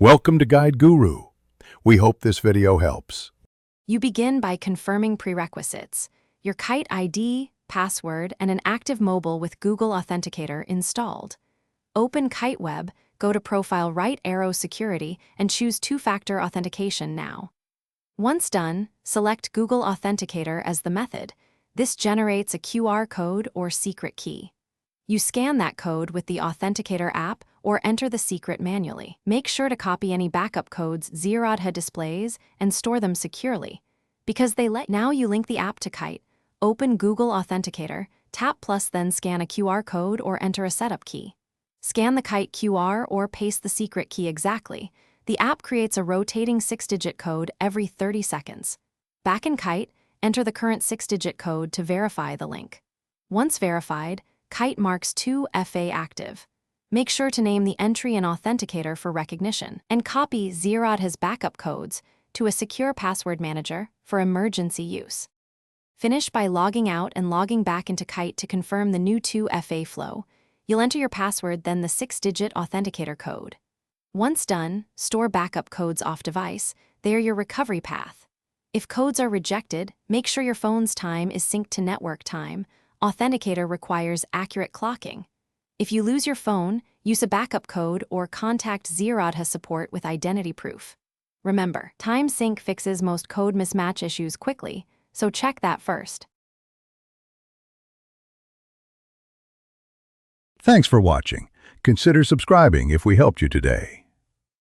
Welcome to Guide Guru. We hope this video helps. You begin by confirming prerequisites, your Kite ID, password, and an active mobile with Google Authenticator installed. Open Kite Web, go to Profile right arrow Security, and choose two-factor authentication now. Once done, select Google Authenticator as the method. This generates a QR code or secret key. You scan that code with the Authenticator app or enter the secret manually. Make sure to copy any backup codes Zerodha displays and store them securely. Because now you link the app to Kite, open Google Authenticator, tap plus then scan a QR code or enter a setup key. Scan the Kite QR or paste the secret key exactly. The app creates a rotating 6-digit code every 30 seconds. Back in Kite, enter the current 6-digit code to verify the link. Once verified, Kite marks 2FA active. Make sure to name the entry in Authenticator for recognition, and copy Zerodha's backup codes to a secure password manager for emergency use. Finish by logging out and logging back into Kite to confirm the new 2FA flow. You'll enter your password, then the 6-digit Authenticator code. Once done, store backup codes off device. They are your recovery path. If codes are rejected, make sure your phone's time is synced to network time. Authenticator requires accurate clocking. If you lose your phone, use a backup code or contact Zerodha support with identity proof. Remember, time sync fixes most code mismatch issues quickly, so check that first. Thanks for watching. Consider subscribing if we helped you today.